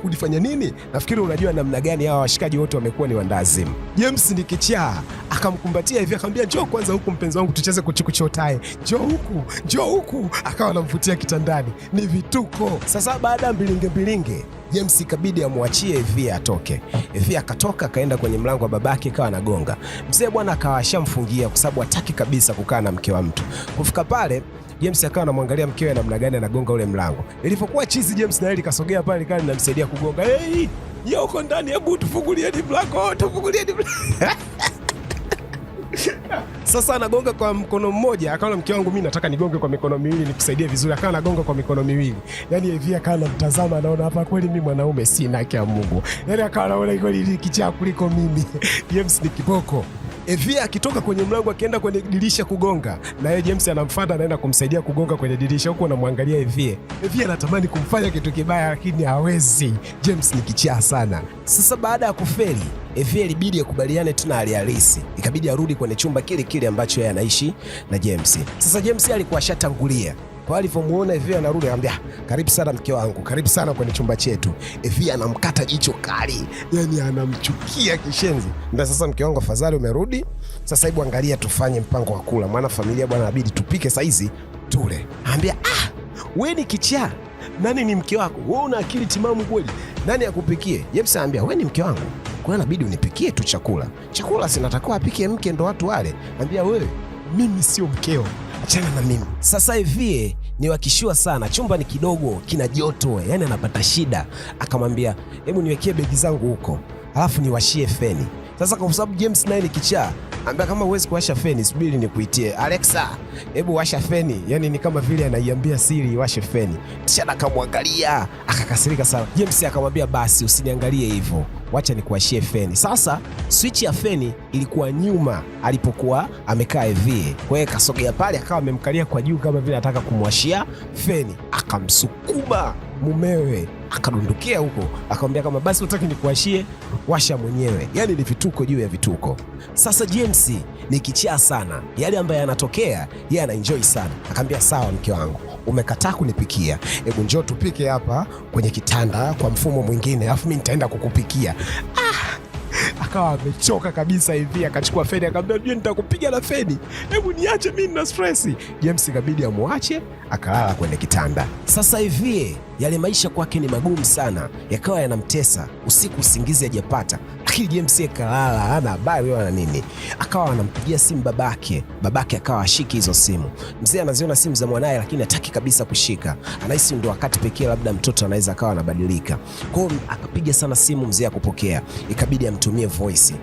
kunifanya nini? Nafikiri unajua namna gani hawa washikaji wote wamekuwa ni wendawazimu. James ni kichaa, akamkumbatia Evie akamwambia, njoo kwanza huku mpenzi wangu tucheze kuchukuchotae, njoo huku. Akawa anamvutia kitandani, ni vituko. Sasa baada ya mbilinge James ikabidi amwachie Evie atoke. Evie akatoka akaenda kwenye mlango wa babake, akawa anagonga. Mzee bwana akawa ashamfungia kwa sababu hataki kabisa kukaa na mke wa mtu. Kufika pale, James akawa anamwangalia mkewe namna gani anagonga ule mlango. Ilipokuwa chizi, James na yeye kasogea pale kali namsaidia kugonga. Uko ndani, hebu tufungulieni mlango, Sasa anagonga kwa mkono mmoja, akaona mke wangu, mimi nataka nigonge kwa mikono miwili nikusaidie vizuri. Akawa anagonga kwa mikono miwili. Yaani Evie akawa anamtazama, anaona hapa kweli mimi mwanaume sina haki ya Mungu. Yaani akawa anaona kweli kichaa kuliko mimi. James ni kiboko. Evie akitoka kwenye mlango akienda kwenye dirisha kugonga, na yeye James anamfuata anaenda kumsaidia kugonga kwenye dirisha, huko anamwangalia Evie. Evie anatamani kumfanya kitu kibaya lakini hawezi. James ni kichaa sana. Sasa baada ya kufeli, Evie ilibidi akubaliane tu na hali halisi. Ikabidi arudi kwenye chumba kile ambacho yeye anaishi na James. Sasa James alikuwa ashatangulia. Kwa alivyomuona Evie anarudi, anambia, karibu sana mke wangu, karibu sana kwenye chumba chetu. Evie anamkata jicho kali, yani anamchukia kishenzi. Ndio sasa mke wangu, afadhali umerudi. Sasa hebu angalia tufanye mpango wa kula, maana familia bwana inabidi tupike saizi tule. Anambia, wewe ni kichaa. Nani ni mke wako? Wewe una akili timamu kweli? Nani akupikie? James anambia, wewe ni mke wangu, kwa hiyo inabidi unipikie tu chakula. Chakula sinatakiwa apike mke ndo watu wale. Anambia, wewe, mimi sio mkeo, achana na mimi. Sasa Evie ni wakishua sana, chumba ni kidogo, kina joto, yani anapata shida. Akamwambia, hebu niwekee begi zangu huko, alafu niwashie feni. Sasa kwa sababu James naye ni kichaa, anambia, kama huwezi kuwasha feni, subiri nikuitie Alexa, hebu washa feni. Yani ni kama vile anaiambia siri washe feni. Tisha akamwangalia, akakasirika sana. James akamwambia, basi usiniangalie hivyo, wacha nikuwashie feni. Sasa switch ya feni ilikuwa nyuma alipokuwa amekaa Evie. Kwa hiyo kasogea pale, akawa amemkalia kwa juu kama vile anataka kumwashia feni. Akamsukuma mumewe, akadundukia huko. Akamwambia, kama basi utaki nikuwashie, washa mwenyewe. Yani ni vituko juu ya vituko. Sasa James ni kichaa sana, yale ambayo yanatokea yeye anaenjoy sana. Akamwambia, sawa mke wangu, umekataa kunipikia, hebu njoo tupike hapa kwenye kitanda kwa mfumo mwingine, alafu mimi nitaenda kukupikia. Akawa amechoka kabisa hivi, akachukua feni akamwambia, "Jua nitakupiga na feni. Hebu niache mimi na stress." James ikabidi amwache, akalala kwenye kitanda. Sasa hivi Yale maisha kwake ni magumu sana, yakawa yanamtesa. Usiku usingizi hajapata, lakini James kalala, hana habari wala nini. Akawa anampigia simu babake akawa ashiki hizo simu. Mzee anaziona simu za mwanae, lakini hataki kabisa kushika. Anahisi ndio wakati pekee labda mtoto anaweza akawa anabadilika. Kwa hiyo akapiga sana simu, mzee akupokea, ikabidi amtumie voice.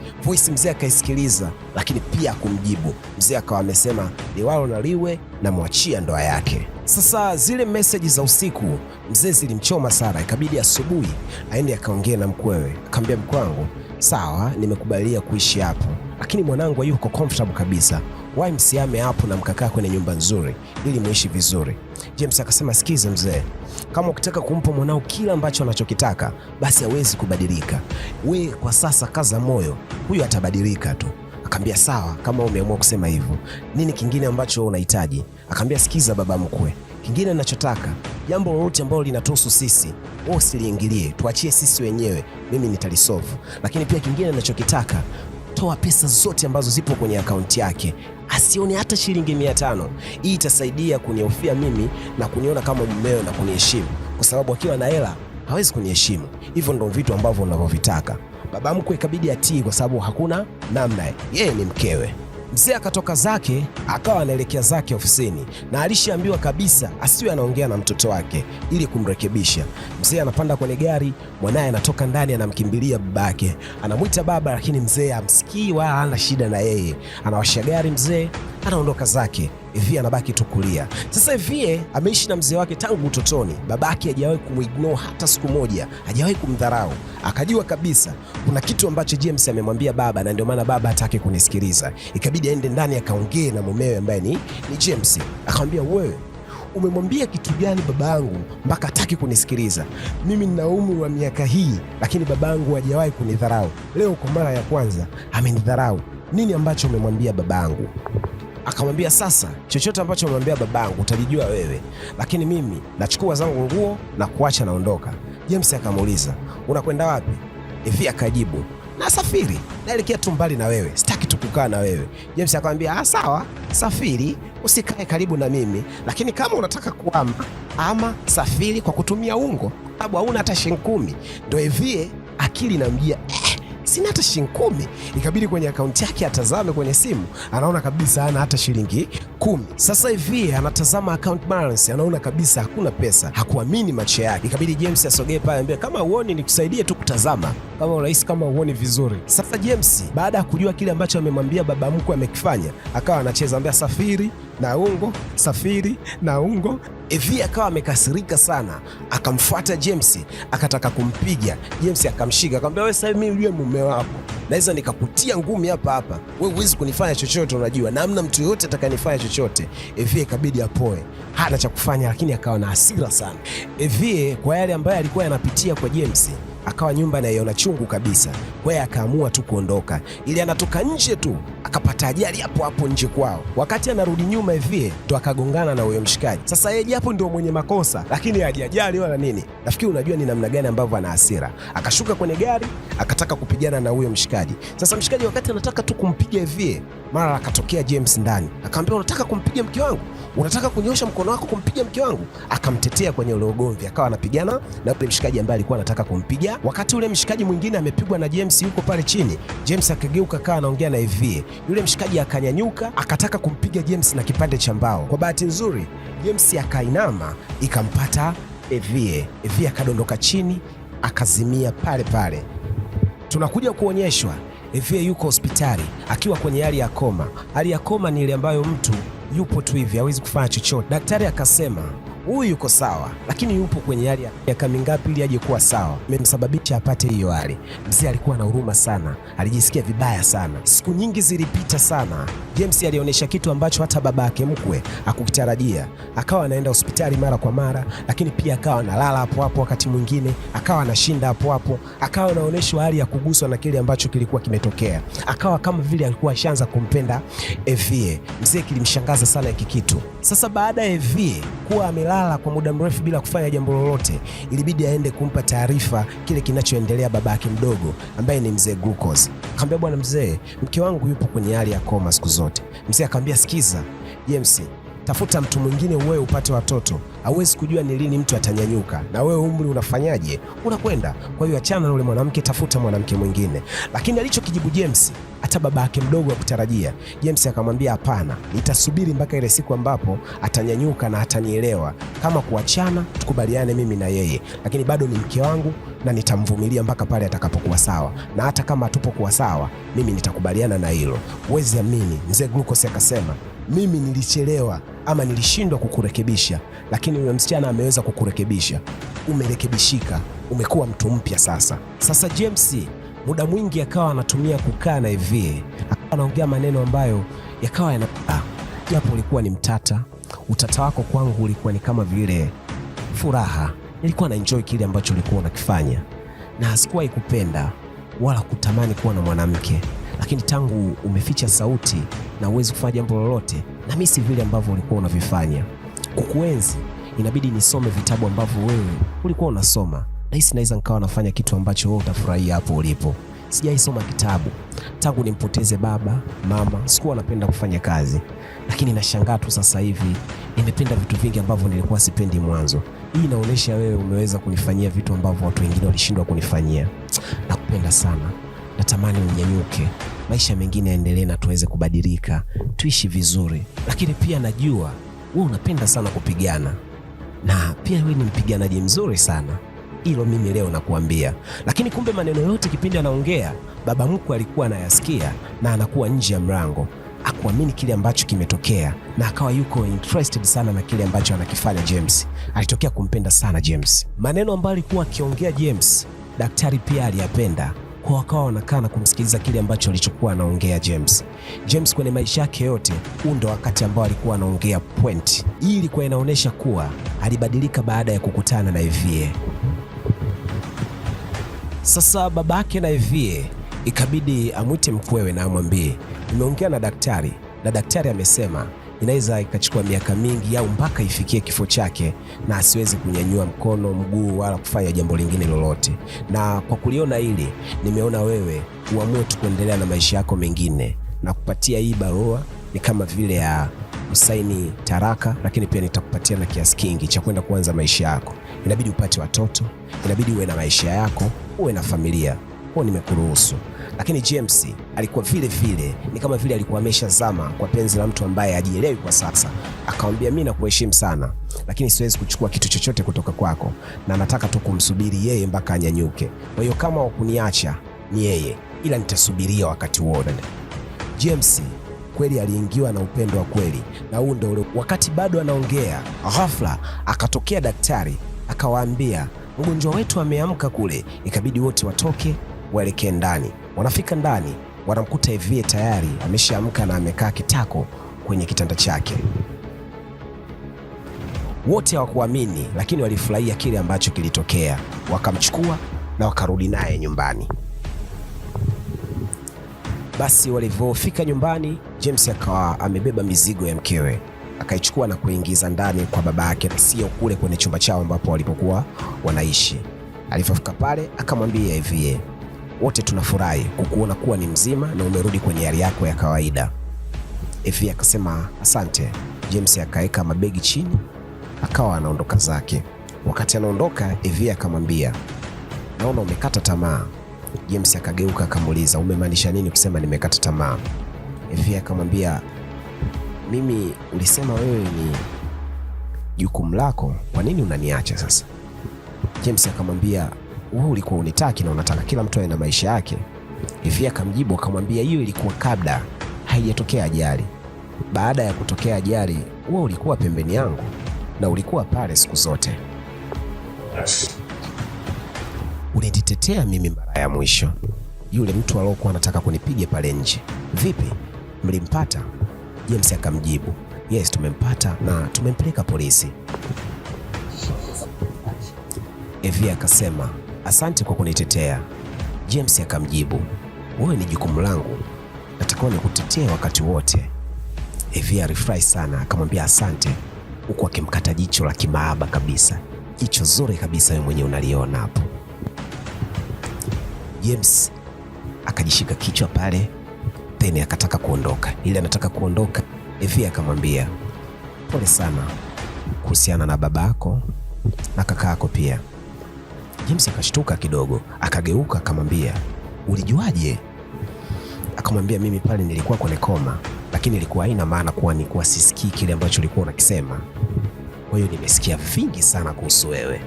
Mzee akaisikiliza, lakini pia akumjibu. Mzee akawa amesema liwalo na liwe, na mwachia ndoa yake. Sasa zile message za usiku mzee zilimchoma sana, ikabidi asubuhi aende akaongea na mkwewe. Akamwambia, mkwangu, sawa, nimekubalia kuishi hapo, lakini mwanangu hayuko comfortable kabisa. Why msiame hapo na mkakaa kwenye nyumba nzuri ili muishi vizuri? James akasema, sikiza mzee, kama ukitaka kumpa mwanao kila ambacho anachokitaka, basi hawezi kubadilika. We kwa sasa kaza moyo, huyu atabadilika tu. Akamwambia, sawa, kama umeamua kusema hivyo, nini kingine ambacho unahitaji? Akamwambia, sikiza baba mkwe, kingine ninachotaka, jambo lolote ambalo linatuhusu sisi, wewe usiliingilie, tuachie sisi wenyewe, mimi nitalisolve. Lakini pia kingine ninachokitaka, toa pesa zote ambazo zipo kwenye akaunti yake, asione hata shilingi 500. Hii itasaidia kunihofia mimi na kuniona kama mumeo na kuniheshimu, kwa sababu akiwa na hela hawezi kuniheshimu. Hivyo ndio vitu ambavyo unavyovitaka. Baba mkwe ikabidi atii, kwa sababu hakuna namna, yeye ni mkewe. Mzee akatoka zake, akawa anaelekea zake ofisini, na alishaambiwa kabisa asiwe anaongea na mtoto wake ili kumrekebisha. Mzee anapanda kwenye gari, mwanaye anatoka ndani, anamkimbilia babake, anamwita baba, lakini mzee hamsikii wala hana shida na yeye. Anawasha gari, mzee anaondoka zake. Evie anabaki tu kulia. Sasa Evie ameishi na mzee wake tangu utotoni. Babake hajawahi kumuignore hata siku moja, hajawahi kumdharau. Akajua kabisa kuna kitu ambacho James amemwambia baba, na ndio maana baba hataki kunisikiliza. Ikabidi aende ndani akaongee na mumewe ambaye ni James. Akamwambia, wewe umemwambia kitu gani babangu mpaka hataki kunisikiliza? Mimi nina umri wa miaka hii, lakini babangu hajawahi kunidharau. Leo kwa mara ya kwanza amenidharau. Nini ambacho umemwambia babangu? Akamwambia, sasa chochote ambacho umemwambia babangu utajijua wewe, lakini mimi nachukua zangu nguo na kuacha, naondoka. James akamuuliza, unakwenda wapi? Evie akajibu, nasafiri, naelekea tu mbali na wewe, sitaki tu kukaa na wewe. James akamwambia, sawa, safiri, usikae karibu na mimi, lakini kama unataka kuama, ama safiri kwa kutumia ungo, sababu hauna hata shilingi 10. Ndio Evie akili inamjia, sina hata shilingi 10. Ikabidi kwenye akaunti yake atazame kwenye simu, anaona kabisa hana hata shilingi 10. Sasa hivi anatazama account balance, anaona kabisa hakuna pesa. Hakuamini macho yake. Ikabidi James asogee pale, ambaye kama uone nikusaidie tu kutazama, kama unahisi kama uone vizuri. Sasa James baada ya kujua kile ambacho amemwambia baba mkwe amekifanya, akawa anacheza, ambia safiri na ungo, safiri na ungo. Evie akawa amekasirika sana, akamfuata James, akataka kumpiga. James akamshika, akamwambia, wewe sasa mimi ndiye mume wako, naweza nikakutia ngumi hapa, wewe huwezi kunifanya chochote, unajua na hamna mtu yote atakayenifanya chochote. Evie ikabidi apoe, hana cha kufanya, lakini akawa na hasira sana. Evie kwa yale ambayo alikuwa yanapitia kwa James, akawa nyumba naiona chungu kabisa. Kwa hiyo akaamua tu kuondoka. Ili anatoka nje tu akapata ajali hapo nje kwao. Wakati anarudi nyuma Evie ndo akagongana na huyo mshikaji. Sasa yeye hapo ndio mwenye makosa, lakini hajajali wala nini. Nafikiri unajua ni namna gani ambavyo ana hasira. Akashuka kwenye gari, akataka kupigana na huyo mshikaji. Sasa mshikaji wakati anataka tu kumpiga Evie, mara akatokea James ndani. Akamwambia, unataka kumpiga mke wangu? Unataka kunyosha mkono wako kumpiga mke wangu? Akamtetea kwenye ule ugomvi, akawa anapigana na yule mshikaji ambaye alikuwa anataka kumpiga. Wakati ule mshikaji mwingine amepigwa na James yuko pale chini, James akageuka akawa anaongea na Evie. Yule mshikaji akanyanyuka akataka kumpiga James na kipande cha mbao. Kwa bahati nzuri James akainama ikampata Evie. Evie akadondoka chini akazimia pale pale. Tunakuja kuonyeshwa Evie yuko hospitali akiwa kwenye hali ya koma. Hali ya koma ni ile ambayo mtu yupo tu hivi, hawezi kufanya chochote. Daktari akasema huyu yuko sawa, lakini yupo kwenye hali ya miaka mingapi ili aje kuwa sawa? Imemsababisha apate hiyo hali. Mzee alikuwa na huruma sana, alijisikia vibaya sana. Siku nyingi zilipita sana. James alionyesha kitu ambacho hata baba yake mkwe hakukitarajia. Akawa anaenda hospitali mara kwa mara, lakini pia akawa analala hapo hapo, wakati mwingine akawa anashinda hapo hapo, akawa anaonyeshwa hali ya kuguswa na kile ambacho kilikuwa kimetokea. Akawa kama vile alikuwa ashaanza kumpenda Evie. Mzee kilimshangaza sana hiki kitu. Sasa baada ya Evie kuwa amelala kwa muda mrefu bila kufanya jambo lolote, ilibidi aende kumpa taarifa kile kinachoendelea babake mdogo ambaye ni mzee Glucose. Akamwambia, bwana mzee, mke wangu yupo kwenye hali ya koma siku zote. Mzee akamwambia, sikiza James, tafuta mtu mwingine wewe upate watoto. Hauwezi kujua ni lini mtu atanyanyuka, na wewe umri unafanyaje, unakwenda. Kwa hiyo achana na yule mwanamke, tafuta mwanamke mwingine. Lakini alichokijibu James, hata baba yake mdogo akutarajia. James akamwambia hapana, nitasubiri mpaka ile siku ambapo atanyanyuka na atanielewa. Kama kuachana, tukubaliane mimi na yeye, lakini bado ni mke wangu na nitamvumilia mpaka pale atakapokuwa sawa, na hata kama hatupokuwa sawa, mimi nitakubaliana na hilo. Huwezi amini, mzee Glucose akasema, mimi nilichelewa ama nilishindwa kukurekebisha, lakini yule msichana ameweza kukurekebisha. Umerekebishika, umekuwa mtu mpya sasa. Sasa James muda mwingi akawa anatumia kukaa na Evie, akawa anaongea maneno ambayo yakawa japo ulikuwa ni mtata, utata wako kwangu ulikuwa ni kama vile furaha. Nilikuwa na enjoy kile ambacho ulikuwa unakifanya, na sikuwahi kupenda wala kutamani kuwa na mwanamke, lakini tangu umeficha sauti na uwezi kufanya jambo lolote, na mimi si vile ambavyo ulikuwa unavifanya. Kukuenzi inabidi nisome vitabu ambavyo wewe ulikuwa unasoma. Nahisi naweza nikawa nafanya kitu ambacho wewe utafurahia hapo ulipo. Sijaisoma kitabu tangu nimpoteze baba, mama, sikuwa napenda kufanya kazi, lakini nashangaa tu sasa hivi nimependa vitu vingi ambavyo nilikuwa sipendi mwanzo. Hii inaonyesha wewe umeweza kunifanyia vitu ambavyo watu wengine walishindwa kunifanyia. Nakupenda sana. Natamani unyanyuke, maisha mengine yaendelee na tuweze kubadilika, tuishi vizuri. Lakini pia najua wewe unapenda sana kupigana, na pia wewe ni mpiganaji mzuri sana. Hilo mimi leo nakuambia. Lakini kumbe maneno yote kipindi anaongea, baba mkwe alikuwa anayasikia na anakuwa nje ya mlango. Hakuamini kile ambacho kimetokea, na akawa yuko interested sana na kile ambacho anakifanya James. Alitokea kumpenda sana James. Maneno ambayo alikuwa akiongea James, daktari pia aliyapenda, kwa wakawa wanakaa na kumsikiliza kile ambacho alichokuwa anaongea James. James kwenye maisha yake yote, huu ndo wakati ambao alikuwa anaongea point. Hii ilikuwa inaonyesha kuwa alibadilika baada ya kukutana na Evie. Sasa babake na Evie ikabidi amwite mkwewe na amwambie, nimeongea na daktari, na daktari amesema inaweza ikachukua miaka mingi au mpaka ifikie kifo chake, na asiwezi kunyanyua mkono, mguu wala kufanya jambo lingine lolote. Na kwa kuliona hili, nimeona wewe uamue tu kuendelea na maisha yako mengine, na kupatia hii barua ni kama vile ya usaini taraka, lakini pia nitakupatia na kiasi kingi cha kwenda kuanza maisha yako. Inabidi upate watoto, inabidi uwe na maisha yako, uwe na familia. Kwa nimekuruhusu. Lakini James alikuwa vile vile, ni kama vile alikuwa ameshazama kwa penzi la mtu ambaye hajielewi kwa sasa. Akamwambia, mimi nakuheshimu sana, lakini siwezi kuchukua kitu chochote kutoka kwako, na nataka tu kumsubiri yeye mpaka anyanyuke. Kwa hiyo kama wakuniacha ni yeye, ila nitasubiria wakati wote. James kweli aliingiwa na upendo wa kweli, na huu ndio wakati bado anaongea, ghafla akatokea daktari akawaambia, mgonjwa wetu ameamka kule. Ikabidi wote watoke waelekee ndani. Wanafika ndani, wanamkuta Evie tayari ameshaamka na amekaa kitako kwenye kitanda chake. Wote hawakuamini, lakini walifurahia kile ambacho kilitokea. Wakamchukua na wakarudi naye nyumbani. Basi walivyofika nyumbani, James akawa amebeba mizigo ya mkewe, akaichukua na kuingiza ndani kwa baba yake, na sio kule kwenye chumba chao ambapo walipokuwa wanaishi. Alipofika pale, akamwambia Evie, wote tunafurahi kukuona kuwa ni mzima na umerudi kwenye hali yako ya kawaida. Evie akasema asante. James akaweka mabegi chini, akawa anaondoka zake. Wakati anaondoka, Evie akamwambia, naona umekata tamaa. James akageuka akamuuliza, umemaanisha nini kusema nimekata tamaa? Evie akamwambia, mimi ulisema wewe ni jukumu lako, kwa nini unaniacha sasa? James akamwambia, wewe ulikuwa unitaki na unataka kila mtu awe na maisha yake. Evie akamjibu akamwambia, hiyo ilikuwa kabla haijatokea ajali. Baada ya kutokea ajali, wewe ulikuwa pembeni yangu na ulikuwa pale siku zote. Ulinitetea mimi mara ya mwisho. Yule mtu aliyokuwa anataka kunipiga pale nje, vipi? Mlimpata? James akamjibu, yes, tumempata na tumempeleka polisi. Evie akasema, asante kwa kunitetea. James akamjibu, wewe ni jukumu langu, natakiwa nikutetea wakati wote. Evie alifurahi sana, akamwambia asante, huku akimkata jicho la kimaaba kabisa, jicho zuri kabisa wewe mwenyewe unaliona hapo. James akajishika kichwa pale, then akataka kuondoka. Ili anataka kuondoka, Evie akamwambia, pole sana kuhusiana na babako na kakako pia. James akashtuka kidogo, akageuka akamwambia, ulijuaje? Akamwambia, mimi pale nilikuwa kwenye koma, lakini ilikuwa haina maana kuwa nilikuwa sisikii kile ambacho ulikuwa unakisema. Kwa hiyo nimesikia vingi sana kuhusu wewe.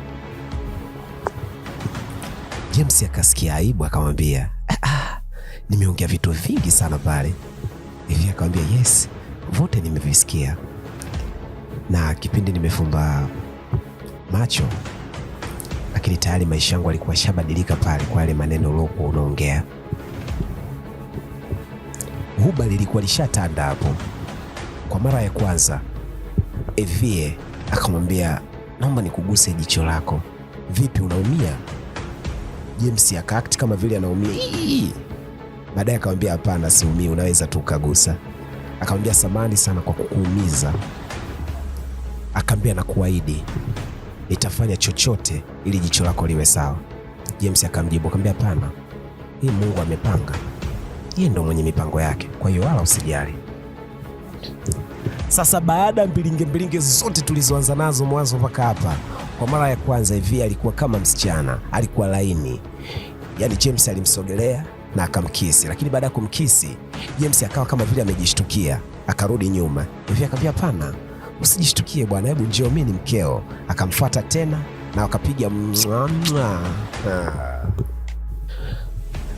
James akasikia aibu akamwambia, nimeongea vitu vingi sana pale. Hivi akamwambia, yes, vote nimevisikia. Na kipindi nimefumba macho, lakini tayari maisha yangu alikuwa shabadilika pale kwa yale maneno uliokuwa unaongea. Huba lilikuwa lishatanda hapo. Kwa mara ya kwanza Evie akamwambia, naomba nikuguse jicho lako. Vipi, unaumia? James akaakti kama vile anaumia. Baadaye akamwambia, hapana, siumii, unaweza tu kugusa. Akamwambia, samahani sana kwa kukuumiza. Akamwambia, nakuahidi nitafanya chochote ili jicho lako liwe sawa. James akamjibu akamwambia, hapana, hii Mungu amepanga, yeye ndo mwenye mipango yake, kwa hiyo wala usijali. Sasa baada ya mbilinge zote tulizoanza nazo mwanzo mpaka hapa, kwa mara ya kwanza hivi alikuwa kama msichana, alikuwa laini. Yaani James alimsogelea na akamkisi, lakini baada ya kumkisi James akawa kama vile amejishtukia, akarudi nyuma. Hivi akamwambia, hapana, usijishtukie bwana, hebu njoo, mimi ni mkeo. Akamfuata tena na wakapiga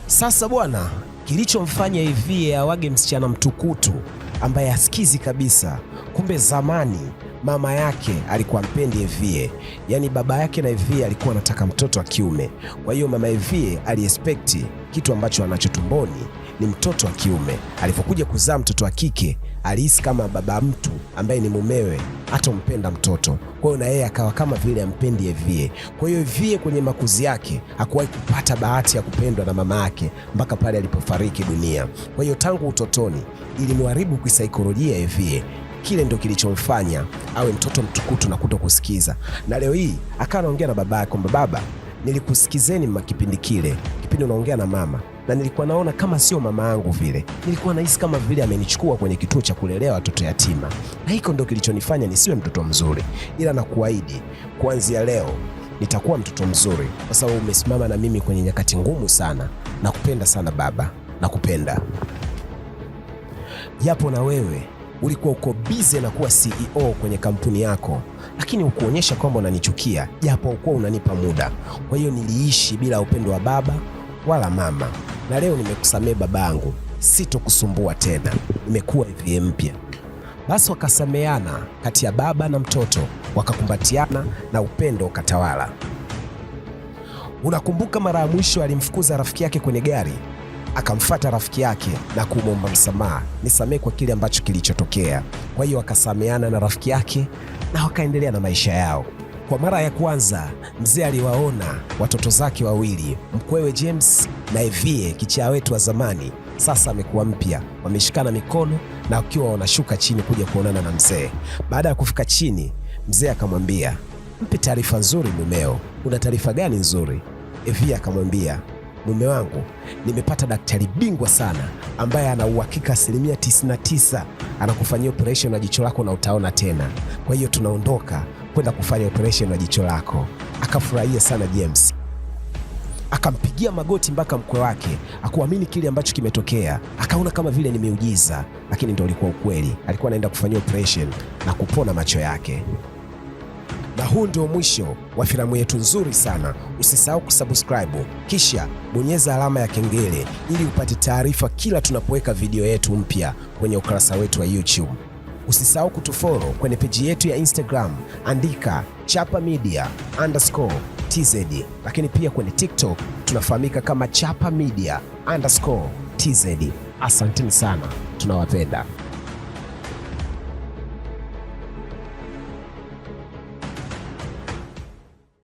Sasa bwana, kilichomfanya hivi awage msichana mtukutu ambaye asikizi kabisa, kumbe zamani mama yake alikuwa mpendi Evie. Yaani baba yake na Evie alikuwa anataka mtoto wa kiume. Kwa hiyo mama Evie aliexpect kitu ambacho anachotumboni ni mtoto wa kiume. Alipokuja kuzaa mtoto wa kike, alihisi kama baba mtu ambaye ni mumewe hatampenda mtoto. Kwa hiyo na yeye akawa kama vile ampendi Evie. Kwa hiyo Evie kwenye makuzi yake hakuwahi kupata bahati ya kupendwa na mama yake mpaka pale alipofariki dunia. Kwa hiyo tangu utotoni ilimharibu kisaikolojia Evie. Kile ndo kilichomfanya awe mtoto mtukutu na kutokusikiza. Na leo hii akawa anaongea na baba yake kwamba, baba, nilikusikizeni kipindi kile, kipindi unaongea na mama, na nilikuwa naona kama sio mama yangu vile. Nilikuwa nahisi kama vile amenichukua kwenye kituo cha kulelea watoto yatima. Na hiko ndo kilichonifanya nisiwe mtoto mzuri. Ila nakuahidi kuanzia leo nitakuwa mtoto mzuri, kwa sababu umesimama na mimi kwenye nyakati ngumu sana. Nakupenda sana baba, nakupenda. Japo na wewe ulikuwa uko busy na kuwa CEO kwenye kampuni yako, lakini ukuonyesha kwamba unanichukia, japo ukuwa unanipa muda. Kwa hiyo niliishi bila upendo wa baba wala mama. Na leo nimekusamea babangu, sitokusumbua tena, nimekuwa hivi mpya. Basi wakasameana kati ya baba na mtoto, wakakumbatiana na upendo ukatawala. Unakumbuka mara ya mwisho alimfukuza rafiki yake kwenye gari? Akamfuata rafiki yake na kumwomba msamaha, nisamehe kwa kile ambacho kilichotokea. Kwa hiyo wakasameana na rafiki yake na wakaendelea na maisha yao. Kwa mara ya kwanza mzee aliwaona watoto zake wawili, mkwewe James na Evie, kichaa wetu wa zamani. Sasa amekuwa mpya, wameshikana mikono na wakiwa wanashuka chini kuja kuonana na mzee. Baada ya kufika chini, mzee akamwambia, mpe taarifa nzuri mumeo. Una taarifa gani nzuri? Evie akamwambia, mume wangu, nimepata daktari bingwa sana ambaye ana uhakika 99% anakufanyia operation na jicho lako na utaona tena. Kwa hiyo tunaondoka kwenda kufanya operation na jicho lako. Akafurahia sana James, akampigia magoti mpaka mkwe wake akuamini kile ambacho kimetokea. Akaona kama vile ni miujiza, lakini ndio ulikuwa ukweli. Alikuwa anaenda kufanyia operation na kupona macho yake. Na huu ndio mwisho wa filamu yetu nzuri sana. Usisahau kusubscribe, kisha bonyeza alama ya kengele ili upate taarifa kila tunapoweka video yetu mpya kwenye ukurasa wetu wa YouTube. Usisahau kutufollow kwenye peji yetu ya Instagram, andika ChapaMedia_TZ, lakini pia kwenye TikTok tunafahamika kama ChapaMedia_TZ. Asanteni sana, tunawapenda.